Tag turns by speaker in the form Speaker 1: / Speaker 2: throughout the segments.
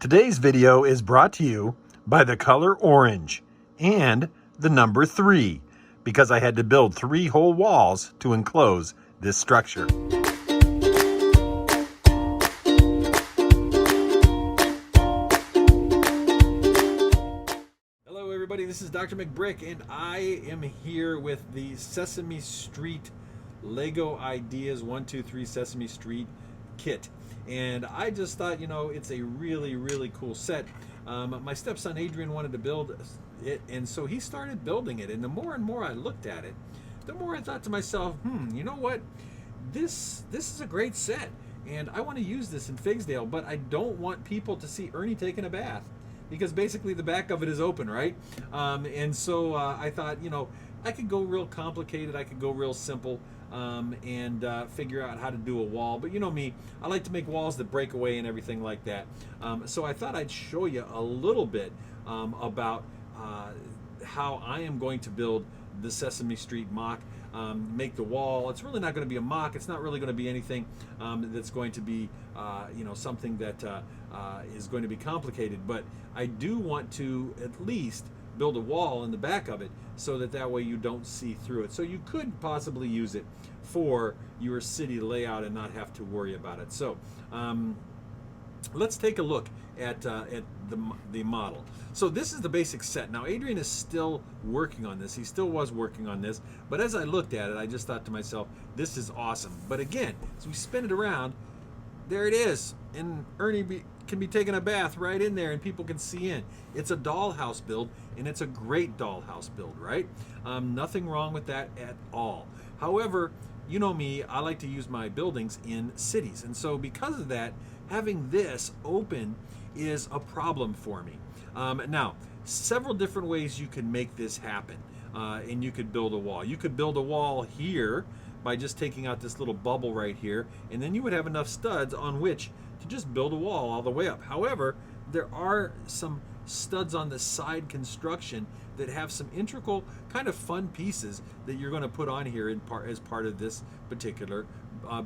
Speaker 1: Today's video is brought to you by the color orange and the number 3 because I had to build 3 whole walls to enclose this structure. Hello everybody, this is Drmcbrick and I am here with the Sesame Street Lego Ideas 1, 2, 3 Sesame Street kit. And I just thought, it's a really cool set. My stepson Adrian wanted to build it, and so he started building it. And the more and more I looked at it, the more I thought to myself, you know what? This is a great set, and I want to use this in Figsdale, but I don't want people to see Ernie taking a bath, because basically the back of it is open, right? And so I thought, I could go real complicated, I could go real simple, and figure out how to do a wall. But you know me, I like to make walls that break away and everything like that. So I thought I'd show you a little bit about how I am going to build the Sesame Street mock, make the wall. It's really not going to be a mock. It's not really going to be anything that's going to be something that is going to be complicated. But I do want to at least build a wall in the back of it so that way you don't see through it. So you could possibly use it for your city layout and not have to worry about it. So let's take a look at the model. So this is the basic set. Now Adrian is still working on this. He still was working on this, but as I looked at it, I just thought to myself, this is awesome. But again, as we spin it around, there it is, and Ernie can be taking a bath right in there and people can see in. It's a dollhouse build, and it's a great dollhouse build, right? Nothing wrong with that at all. However, you know me, I like to use my buildings in cities, and so because of that, having this open is a problem for me. Now, several different ways you can make this happen, and you could build a wall. You could build a wall here by just taking out this little bubble right here, and then you would have enough studs on which to just build a wall all the way up. However, there are some studs on the side construction that have some integral kind of fun pieces that you're going to put on here as part of this particular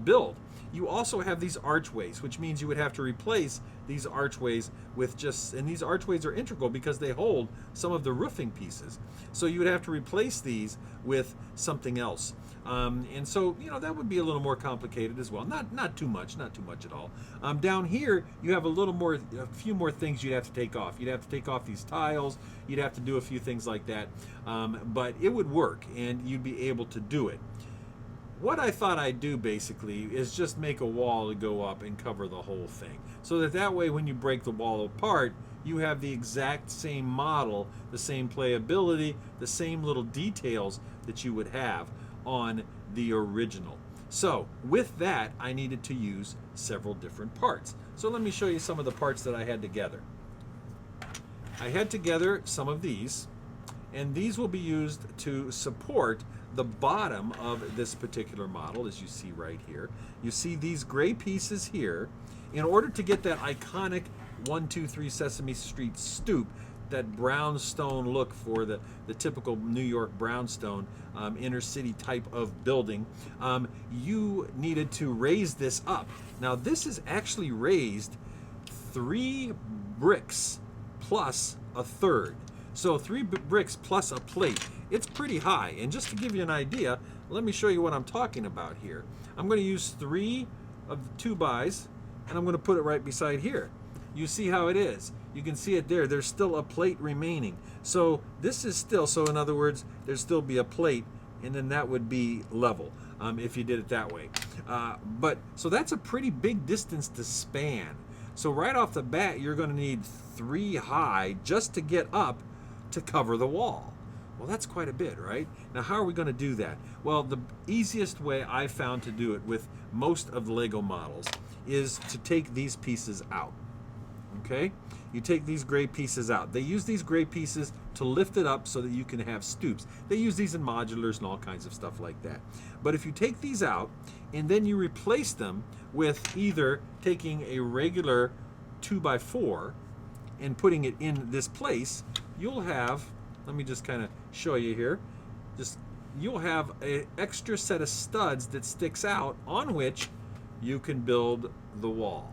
Speaker 1: build. You also have these archways, which means you would have to replace these archways with and these archways are integral because they hold some of the roofing pieces. So you would have to replace these with something else. And so, that would be a little more complicated as well. Not too much at all. Down here, you have a few more things you'd have to take off. You'd have to take off these tiles. You'd have to do a few things like that. But it would work, and you'd be able to do it. What I thought I'd do basically is just make a wall to go up and cover the whole thing. So that way when you break the wall apart, you have the exact same model, the same playability, the same little details that you would have on the original. So with that, I needed to use several different parts. So let me show you some of the parts that I had together. I had together some of these, and these will be used to support the bottom of this particular model, as you see right here. You see these gray pieces here. In order to get that iconic 1, 2, 3 Sesame Street stoop, that brownstone look for the typical New York brownstone inner city type of building, you needed to raise this up. Now this is actually raised 3 bricks plus a third. So 3 bricks plus a plate. It's pretty high. And just to give you an idea, let me show you what I'm talking about here. I'm going to use 3 of the 2x, and I'm going to put it right beside here. You see how it is. You can see it there. There's still a plate remaining. So this is still, so in other words, there'd still be a plate, and then that would be level if you did it that way. So that's a pretty big distance to span. So right off the bat, you're going to need 3 high just to get up to cover the wall. Well, that's quite a bit, right? Now, how are we going to do that? Well, the easiest way I found to do it with most of the Lego models is to take these pieces out. Okay? You take these gray pieces out. They use these gray pieces to lift it up so that you can have stoops. They use these in modulars and all kinds of stuff like that. But if you take these out and then you replace them with either taking a regular 2x4 and putting it in this place, you'll have, let me just kind of show you here, you'll have an extra set of studs that sticks out on which you can build the wall.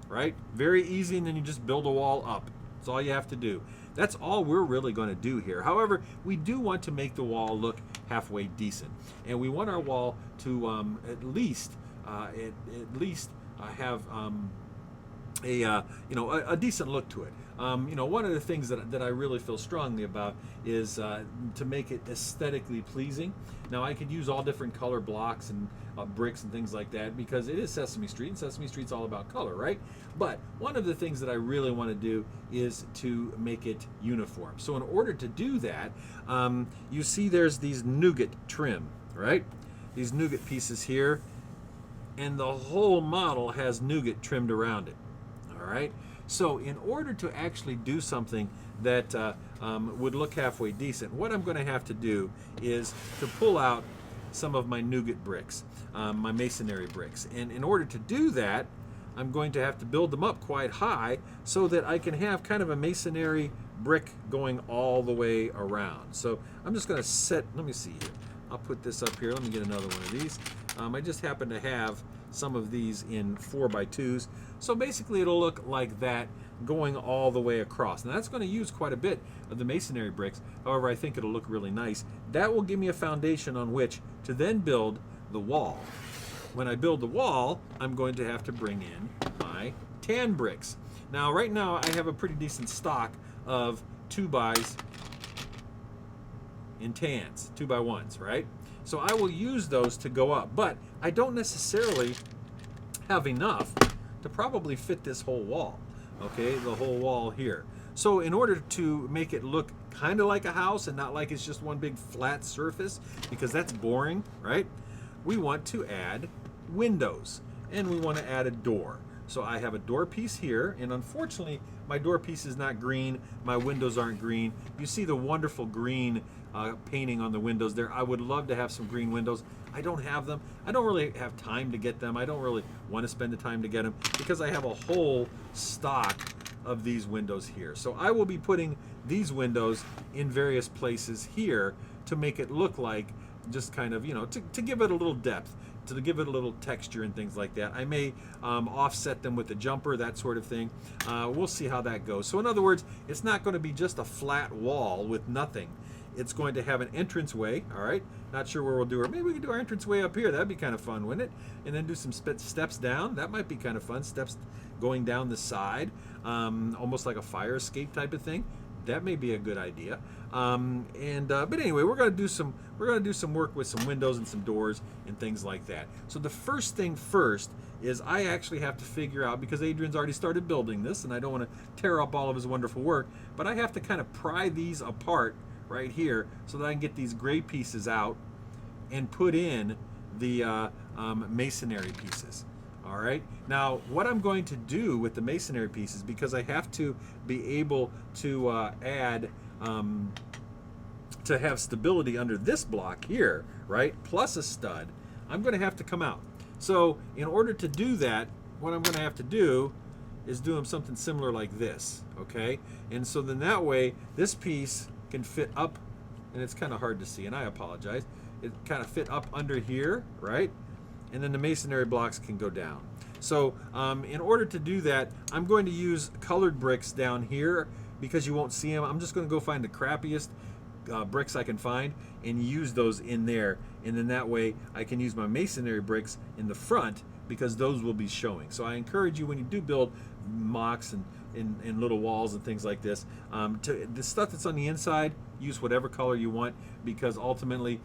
Speaker 1: right? Very easy, and then you just build a wall up. That's all you have to do. That's all we're really going to do here. However, we do want to make the wall look halfway decent, and we want our wall to at least have a decent look to it. One of the things that I really feel strongly about is to make it aesthetically pleasing. Now, I could use all different color blocks and bricks and things like that because it is Sesame Street, and Sesame Street's all about color, right? But one of the things that I really want to do is to make it uniform. So in order to do that, you see there's these nougat trim, right? These nougat pieces here, and the whole model has nougat trimmed around it, all right? So in order to actually do something that would look halfway decent, what I'm going to have to do is to pull out some of my nougat bricks, my masonry bricks. And in order to do that, I'm going to have to build them up quite high so that I can have kind of a masonry brick going all the way around. So I'm just going to set, let me see here. I'll put this up here. Let me get another one of these. I just happen to have some of these in 4x2s. So basically it'll look like that going all the way across. Now that's going to use quite a bit of the masonry bricks. However, I think it'll look really nice. That will give me a foundation on which to then build the wall. When I build the wall, I'm going to have to bring in my tan bricks. Now right now I have a pretty decent stock of 2x in tans, 2x1s, right? So I will use those to go up, but I don't necessarily have enough to probably fit this whole wall, okay, the whole wall here. So in order to make it look kind of like a house and not like it's just one big flat surface, because that's boring, right? We want to add windows, and we want to add a door. So I have a door piece here, and unfortunately my door piece is not green, my windows aren't green. You see the wonderful green painting on the windows there. I would love to have some green windows. I don't have them. I don't really have time to get them. I don't really want to spend the time to get them because I have a whole stock of these windows here. So I will be putting these windows in various places here to make it look like just kind of, to give it a little depth, to give it a little texture and things like that. I may offset them with a jumper, that sort of thing. We'll see how that goes. So in other words, it's not going to be just a flat wall with nothing. It's going to have an entranceway, all right? Not sure where we'll do it. Maybe we can do our entranceway up here. That'd be kind of fun, wouldn't it? And then do some steps down. That might be kind of fun. Steps going down the side, almost like a fire escape type of thing. That may be a good idea. But anyway, we're going to do some work with some windows and some doors and things like that. So the first thing first is I actually have to figure out, because Adrian's already started building this, and I don't want to tear up all of his wonderful work, but I have to kind of pry these apart right here so that I can get these gray pieces out and put in the masonry pieces. All right, now what I'm going to do with the masonry pieces, because I have to be able to add to have stability under this block here, right, plus a stud, I'm going to have to come out. So in order to do that, what I'm going to have to do is do something similar like this, okay? And so then that way this piece can fit up, and it's kind of hard to see, and I apologize. It kind of fit up under here, right? And then the masonry blocks can go down. So in order to do that, I'm going to use colored bricks down here because you won't see them. I'm just going to go find the crappiest bricks I can find and use those in there. And then that way I can use my masonry bricks in the front because those will be showing. So I encourage you, when you do build mocks and little walls and things like this, the stuff that's on the inside, use whatever color you want, because ultimately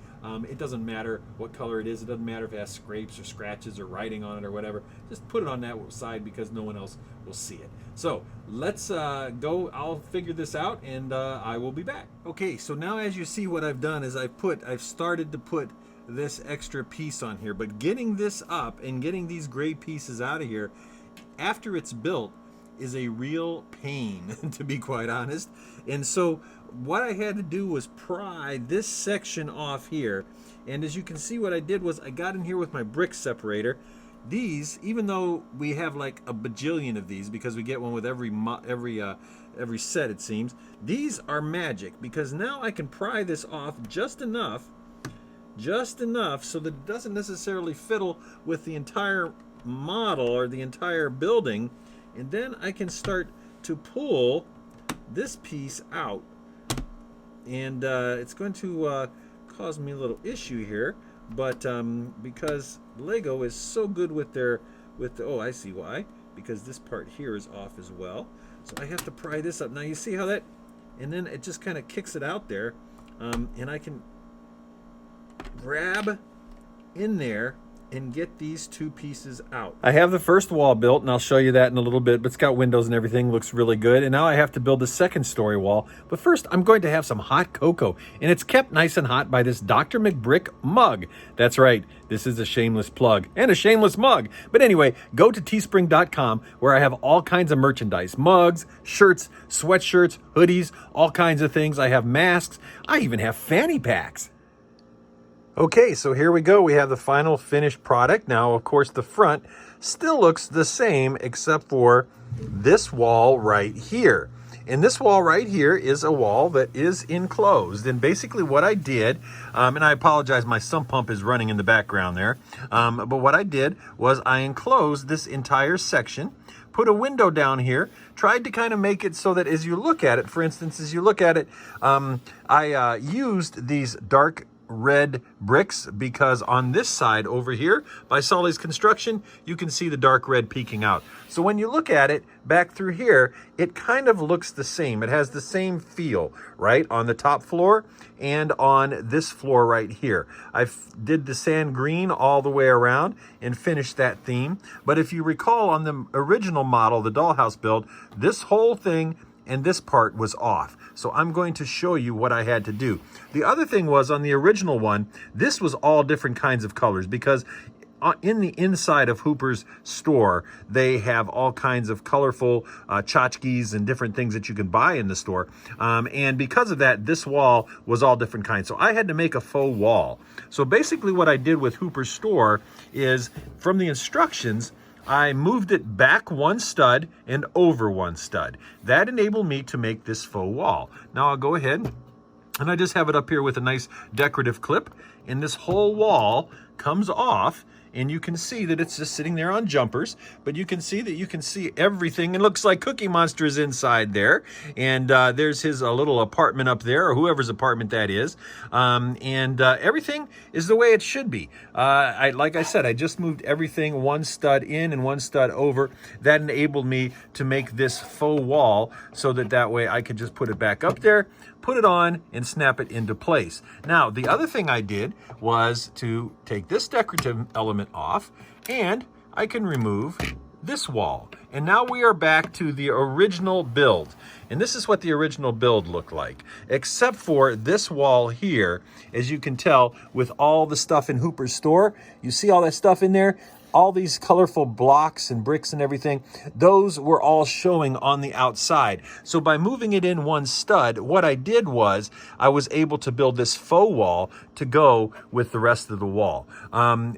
Speaker 1: it doesn't matter what color it is. It doesn't matter if it has scrapes or scratches or writing on it or whatever. Just put it on that side because no one else will see it. So let's go. I'll figure this out, and I will be back. Okay, so now as you see, what I've done is I've started to put this extra piece on here, but getting this up and getting these gray pieces out of here after it's built is a real pain, to be quite honest. And so what I had to do was pry this section off here, and as you can see, what I did was I got in here with my brick separator. These, even though we have like a bajillion of these because we get one with every set, it seems, these are magic because now I can pry this off just enough so that it doesn't necessarily fiddle with the entire model or the entire building. And then I can start to pull this piece out. And it's going to cause me a little issue here, but because Lego is so good with oh, I see why, because this part here is off as well. So I have to pry this up. Now you see how that, and then it just kind of kicks it out there, and I can grab in there and get these two pieces out. I have the first wall built, and I'll show you that in a little bit, but it's got windows and everything, looks really good. And now I have to build the second story wall. But first, I'm going to have some hot cocoa, and it's kept nice and hot by this Drmcbrick mug. That's right, this is a shameless plug and a shameless mug. But anyway, go to teespring.com, where I have all kinds of merchandise: mugs, shirts, sweatshirts, hoodies, all kinds of things. I have masks. I even have fanny packs. Okay, so here we go. We have the final finished product. Now, of course, the front still looks the same except for this wall right here. And this wall right here is a wall that is enclosed. And basically what I did, and I apologize, my sump pump is running in the background there. But what I did was I enclosed this entire section, put a window down here, tried to kind of make it so that as you look at it, for instance, as you look at it, I used these dark red bricks because on this side over here by Solly's Construction, you can see the dark red peeking out. So when you look at it back through here, it kind of looks the same. It has the same feel, right, on the top floor and on this floor right here. I did the sand green all the way around and finished that theme. But if you recall, on the original model, the dollhouse build, this whole thing and this part was off. So I'm going to show you what I had to do. The other thing was, on the original one, this was all different kinds of colors, because in the inside of Hooper's store, they have all kinds of colorful tchotchkes and different things that you can buy in the store. And because of that, this wall was all different kinds. So I had to make a faux wall. So basically what I did with Hooper's store is, from the instructions, I moved it back one stud and over one stud. That enabled me to make this faux wall. Now I'll go ahead and I just have it up here with a nice decorative clip, and this whole wall comes off, and you can see that it's just sitting there on jumpers, but you can see that you can see everything. It looks like Cookie Monster is inside there, and there's his little apartment up there, or whoever's apartment that is, and everything is the way it should be. Like I said, I just moved everything one stud in and one stud over. That enabled me to make this faux wall so that way I could just put it back up there, put it on, and snap it into place. Now, the other thing I did was to take this decorative element off, and I can remove this wall. And now we are back to the original build. And this is what the original build looked like, except for this wall here. As you can tell, with all the stuff in Hooper's store, you see all that stuff in there? All these colorful blocks and bricks and everything, those were all showing on the outside. So by moving it in one stud, what I did was I was able to build this faux wall to go with the rest of the wall.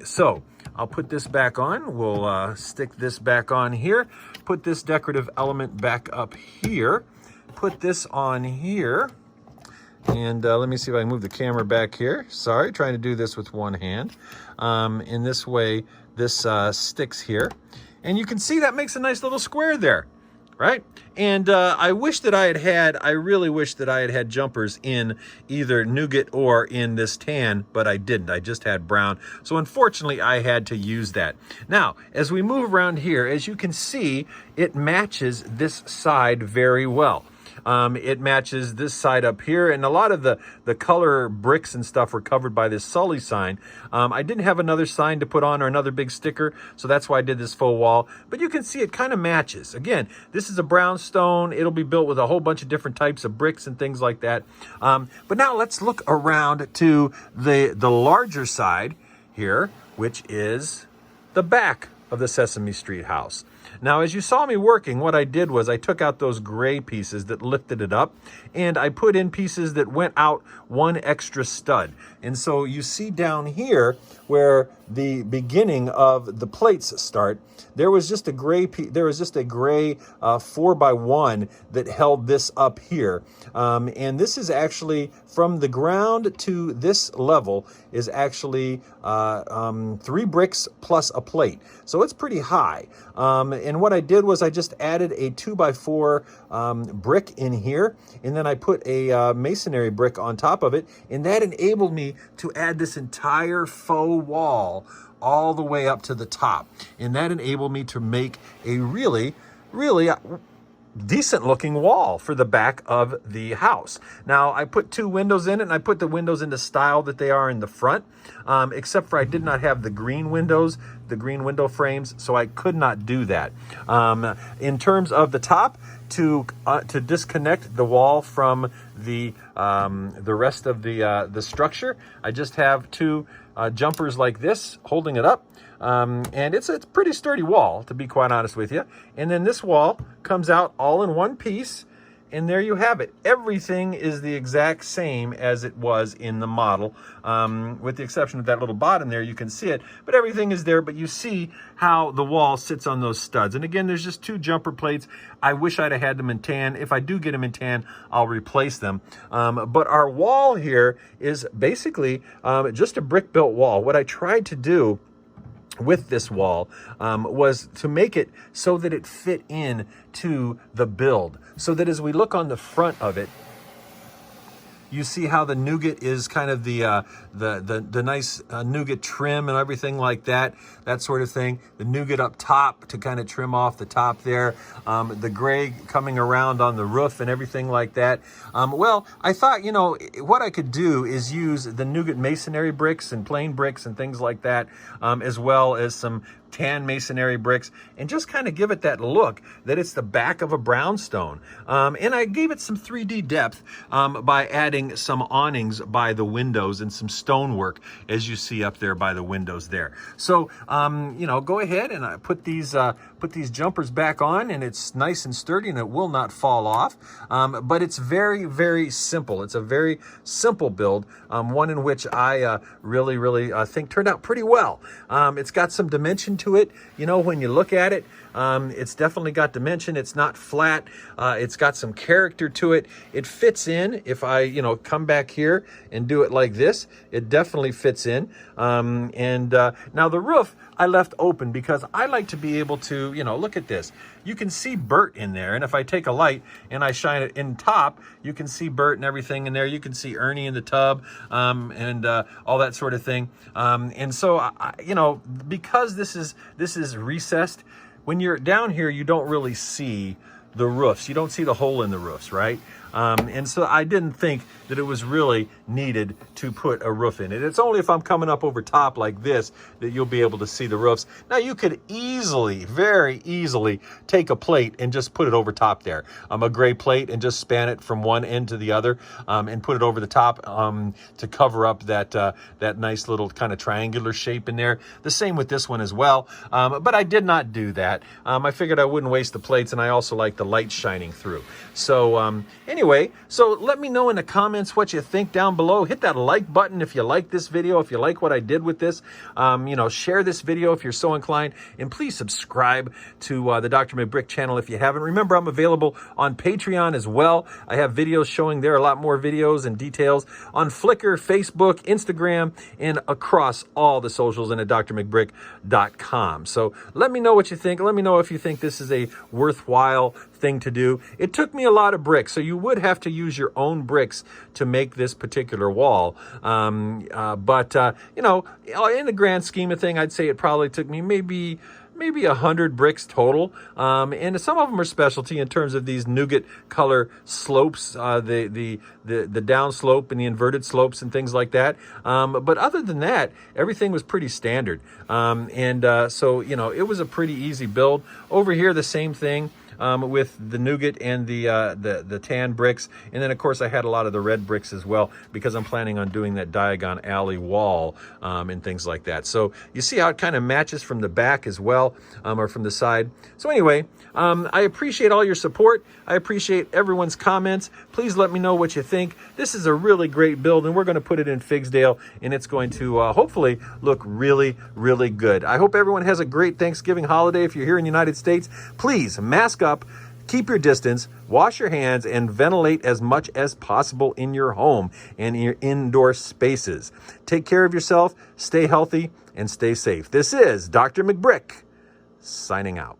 Speaker 1: So I'll put this back on. We'll stick this back on here. Put this decorative element back up here. Put this on here. And let me see if I can move the camera back here. Sorry, trying to do this with one hand. In this way, this sticks here. And you can see that makes a nice little square there, right? And I really wish that I had jumpers in either nougat or in this tan, but I didn't. I just had brown. So unfortunately, I had to use that. Now, as we move around here, as you can see, it matches this side very well. It matches this side up here, and a lot of the color bricks and stuff were covered by this Sully sign. I didn't have another sign to put on or another big sticker, so that's why I did this faux wall. But you can see it kind of matches. Again, this is a brownstone. It'll be built with a whole bunch of different types of bricks and things like that. But now let's look around to the larger side here, which is the back of the Sesame Street house. Now, as you saw me working, what I did was I took out those gray pieces that lifted it up, and I put in pieces that went out one extra stud. And so you see down here where the beginning of the plates start, there was just a gray 4x1 that held this up here. And this is actually from the ground to this level is actually 3 bricks plus a plate. So it's pretty high. And what I did was I just added a 2x4 brick in here, and then I put a masonry brick on top of it, and that enabled me to add this entire faux wall all the way up to the top. And that enabled me to make a really decent looking wall for the back of the house. Now I put 2 windows in it, and I put the windows in the style that they are in the front, except for I did not have the green windows, the green window frames, so I could not do that. In terms of the top, to disconnect the wall from the rest of the structure, I just have 2 jumpers like this holding it up. And it's a pretty sturdy wall, to be quite honest with you. And then this wall comes out all in one piece, and there you have it. Everything is the exact same as it was in the model, with the exception of that little bottom there. You can see it, but everything is there. But you see how the wall sits on those studs. And again, there's just 2 jumper plates. I wish I'd have had them in tan. If I do get them in tan, I'll replace them. But our wall here is basically just a brick-built wall. What I tried to do with this wall was to make it so that it fit in to the build, so that as we look on the front of it, you see how the nougat is kind of the nice nougat trim and everything like that sort of thing. The nougat up top to kind of trim off the top there. The gray coming around on the roof and everything like that. Well, I thought, you know, what I could do is use the nougat masonry bricks and plain bricks and things like that, as well as some tan masonry bricks, and just kind of give it that look that it's the back of a brownstone. And I gave it some 3D depth by adding some awnings by the windows and some stonework, as you see up there by the windows there. So, you know, go ahead and I put these jumpers back on, and it's nice and sturdy, and it will not fall off. But it's very simple. It's a very simple build, one in which I really think turned out pretty well. It's got some dimension to it. You know, when you look at it, it's definitely got dimension. It's not flat. It's got some character to it. It fits in. If I, you know, come back here and do it like this, it definitely fits in. Now the roof I left open because I like to be able to, you know, look at this. You can see Bert in there, and if I take a light and I shine it in top, you can see Bert and everything in there. You can see Ernie in the tub, and all that sort of thing. And so, you know, because this is recessed, when you're down here, you don't really see the roofs. You don't see the hole in the roofs, right? And so I didn't think that it was really needed to put a roof in it. It's only if I'm coming up over top like this that you'll be able to see the roofs. Now you could easily, very easily take a plate and just put it over top there. A gray plate, and just span it from one end to the other, and put it over the top to cover up that nice little kind of triangular shape in there. The same with this one as well. But I did not do that. I figured I wouldn't waste the plates, and I also like the light shining through. So anyway, so let me know in the comments what you think down below. Hit that like button if you like this video, if you like what I did with this. You know, share this video if you're so inclined, and please subscribe to the Drmcbrick channel if you haven't. Remember, I'm available on Patreon as well. I have videos showing there, a lot more videos and details on Flickr, Facebook, Instagram, and across all the socials, and at drmcbrick.com. So let me know what you think. Let me know if you think this is a worthwhile thing to do. It took me a lot of bricks, so you would have to use your own bricks to make this particular wall. But you know, in the grand scheme of thing, I'd say it probably took me maybe 100 bricks total. And some of them are specialty in terms of these nougat color slopes, the down slope and the inverted slopes and things like that. But other than that, everything was pretty standard. So, you know, it was a pretty easy build. Over here, the same thing. With the nougat and the tan bricks, and then of course I had a lot of the red bricks as well, because I'm planning on doing that Diagon Alley wall and things like that. So you see how it kind of matches from the back as well, or from the side. So anyway, I appreciate all your support. I appreciate everyone's comments. Please let me know what you think. This is a really great build, and we're going to put it in Figsdale, and it's going to hopefully look really good. I hope everyone has a great Thanksgiving holiday. If you're here in the United States, please mask up, keep your distance, wash your hands, and ventilate as much as possible in your home and in your indoor spaces. Take care of yourself, stay healthy, and stay safe. This is Drmcbrick signing out.